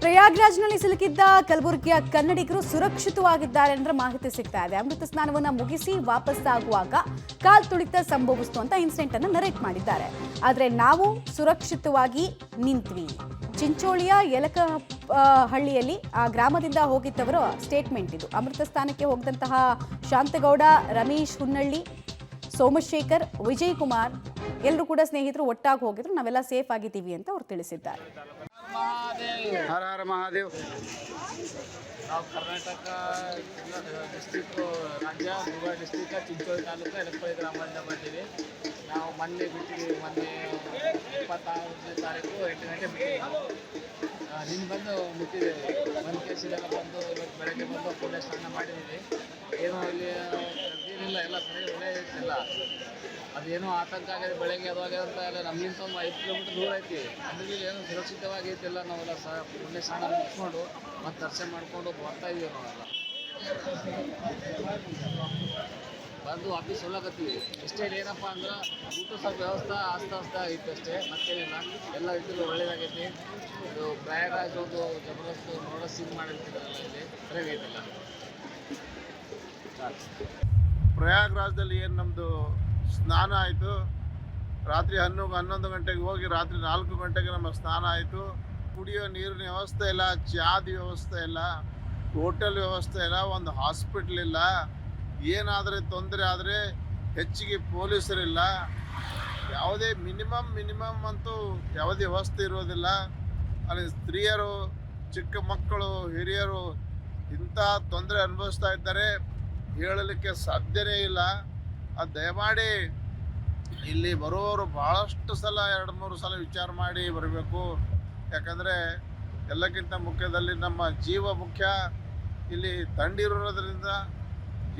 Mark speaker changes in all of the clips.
Speaker 1: ಪ್ರಯಾಗ್ರಾಜ್ನಲ್ಲಿ ಸಿಲುಕಿದ್ದ ಕಲಬುರಗಿಯ ಕನ್ನಡಿಗರು ಸುರಕ್ಷಿತವಾಗಿದ್ದಾರೆ ಅಂದ್ರೆ ಮಾಹಿತಿ ಸಿಗ್ತಾ ಇದೆ. ಅಮೃತ ಸ್ನಾನವನ್ನ ಮುಗಿಸಿ ವಾಪಸ್ಸಾಗುವಾಗ ಕಾಲ್ ತುಳಿತ ಸಂಭವಿಸಿತು ಅಂತ ಇನ್ಸಿಡೆಂಟ್ ಅನ್ನು ನರೇಟ್ ಮಾಡಿದ್ದಾರೆ. ಆದರೆ ನಾವು ಸುರಕ್ಷಿತವಾಗಿ ನಿಂತ್ವಿ. ಚಿಂಚೋಳಿಯ ಯಲಕಹಳ್ಳಿಯಲ್ಲಿ ಆ ಗ್ರಾಮದಿಂದ ಹೋಗಿದ್ದವರ ಸ್ಟೇಟ್ಮೆಂಟ್ ಇದು. ಅಮೃತ ಸ್ಥಾನಕ್ಕೆ ಹೋಗದಂತಹ ಶಾಂತಗೌಡ, ರಮೇಶ್ ಹುನ್ನಳ್ಳಿ, ಸೋಮಶೇಖರ್, ವಿಜಯ್ ಕುಮಾರ್ ಎಲ್ಲರೂ ಕೂಡ ಸ್ನೇಹಿತರು ಒಟ್ಟಾಗಿ ಹೋಗಿದ್ರು. ನಾವೆಲ್ಲ ಸೇಫ್ ಆಗಿದ್ದೀವಿ ಅಂತ ಅವರು ತಿಳಿಸಿದ್ದಾರೆ.
Speaker 2: ಹರ ಹರ ಮಹಾದೇವ್.
Speaker 3: ನಾವು ಕರ್ನಾಟಕ ಡಿಸ್ಟ್ರಿಕ್ಟು ರಾಜ್ಯ ದುರ್ಗ ಡಿಸ್ಟ್ರಿಕ್ಟ್ ಚಿಂಚೋಳಿ ತಾಲೂಕು ಯಲಕಹಳ್ಳಿ ಗ್ರಾಮದಿಂದ ಬಂದಿವಿ. ನಾವು ಮೊನ್ನೆ ಬಿಟ್ಟಿದ್ದೀವಿ. ಮೊನ್ನೆ 26ನೇ ತಾರೀಕು 8 ಗಂಟೆ ಬಿಟ್ಟಿದ್ದೀವಿ. ನಿನ್ನ ಬಂದು ಮುಟ್ಟಿದ್ದೇವೆ. ಒಂದು ಕೇಸಿದೆಲ್ಲ ಬಂದು ಇವತ್ತು ಬೆಳಗ್ಗೆ ಬಂದು ಪುಣ್ಯ ಸ್ನಾನ ಮಾಡಿದ್ದೀವಿ. ಏನೋ ಇಲ್ಲಿ ಏನಿಲ್ಲ, ಎಲ್ಲ ಸರಿ ಒಳ್ಳೆ ಇಲ್ಲ. ಅದೇನೋ ಆತಂಕ ಆಗಿದೆ ಬೆಳಗ್ಗೆ ಅದುವಾಗೆ ಅಂತ ಎಲ್ಲ ನಮಗಿಂತ ಒಂದು 5 ಕಿಲೋಮೀಟ್ರ್ ದೂರ ಐತಿ. ಅಂದ್ರೆ ಏನೋ ಸುರಕ್ಷಿತವಾಗಿ ಐತಿಲ್ಲ. ನಾವೆಲ್ಲ ಪುಣ್ಯ ಸ್ನಾನ ಮುಗಿಸ್ಕೊಂಡು ಮತ್ತು ದರ್ಶನ ಮಾಡಿಕೊಂಡು ಬರ್ತಾ ಇದ್ದೀವಿ. ನಾವೆಲ್ಲ ಬಂದು ವಾಪಸ್ ಹೋಗ್ಲಕತ್ತೀವಿ. ಇಷ್ಟೇ ಏನಪ್ಪ ಅಂದ್ರೆ ಊಟ ಸ್ವಲ್ಪ ವ್ಯವಸ್ಥೆ ಆಸ್ತೆ ಐತಿ ಅಷ್ಟೇ, ಮತ್ತೇನಿಲ್ಲ. ಎಲ್ಲ ರೀತಿಯಲ್ಲೂ ಒಳ್ಳೇದಾಗೈತಿ. ಇದು ಪ್ರಯಾಗರಾಜ್ ಒಂದು ಜಬರ್ದಸ್ತ್ ನೋಡೋ ಸೀನ್ ಮಾಡಿರ್ತಿದ್ರಲ್ಲ, ಇಲ್ಲಿ ಸರಿಯಾಗೈತಿಲ್ಲ.
Speaker 2: ಪ್ರಯಾಗ್ರಾಜ್ದಲ್ಲಿ ಏನು ನಮ್ಮದು ಸ್ನಾನ ಆಯಿತು. ರಾತ್ರಿ 11 ಗಂಟೆಗೆ ಹೋಗಿ ರಾತ್ರಿ 4 ಗಂಟೆಗೆ ನಮ್ಮ ಸ್ನಾನ ಆಯಿತು. ಕುಡಿಯೋ ನೀರಿನ ವ್ಯವಸ್ಥೆ ಇಲ್ಲ, ಚಾದ ವ್ಯವಸ್ಥೆ ಇಲ್ಲ, ಹೋಟೆಲ್ ವ್ಯವಸ್ಥೆ ಇಲ್ಲ, ಒಂದು ಹಾಸ್ಪಿಟ್ಲ್ ಇಲ್ಲ. ಏನಾದರೆ ತೊಂದರೆ ಆದರೆ ಹೆಚ್ಚಿಗೆ ಪೊಲೀಸರಿಲ್ಲ. ಯಾವುದೇ ಮಿನಿಮಮ್ ಅಂತೂ ಯಾವುದೇ ವ್ಯವಸ್ಥೆ ಇರೋದಿಲ್ಲ. ಅಲ್ಲಿ ಸ್ತ್ರೀಯರು, ಚಿಕ್ಕ ಮಕ್ಕಳು, ಹಿರಿಯರು ಇಂಥ ತೊಂದರೆ ಅನುಭವಿಸ್ತಾ ಇದ್ದಾರೆ, ಹೇಳಲಿಕ್ಕೆ ಸಾಧ್ಯವೇ ಇಲ್ಲ. ಅದು ದಯಮಾಡಿ ಇಲ್ಲಿ ಬರೋರು ಭಾಳಷ್ಟು ಸಲ 2-3 ಸಲ ವಿಚಾರ ಮಾಡಿ ಬರಬೇಕು. ಯಾಕಂದರೆ ಎಲ್ಲಕ್ಕಿಂತ ಮುಖ್ಯದಲ್ಲಿ ನಮ್ಮ ಜೀವ ಮುಖ್ಯ. ಇಲ್ಲಿ ಥಂಡಿರೋದ್ರಿಂದ,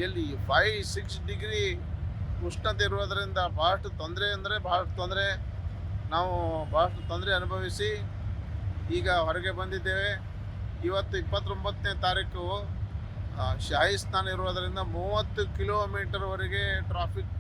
Speaker 2: ಇಲ್ಲಿ 5-6 ಡಿಗ್ರಿ ಉಷ್ಣತೆ ಇರೋದರಿಂದ ಭಾಳಷ್ಟು ತೊಂದರೆ ಅಂದರೆ ಭಾಳಷ್ಟು ತೊಂದರೆ. ನಾವು ಭಾಳಷ್ಟು ತೊಂದರೆ ಅನುಭವಿಸಿ ಈಗ ಹೊರಗೆ ಬಂದಿದ್ದೇವೆ. ಇವತ್ತು 29ನೇ ತಾರೀಕು ಶಾಹಿ ಸ್ನಾನ ಇರೋದರಿಂದ 30 ಕಿಲೋಮೀಟರ್ವರೆಗೆ ಟ್ರಾಫಿಕ್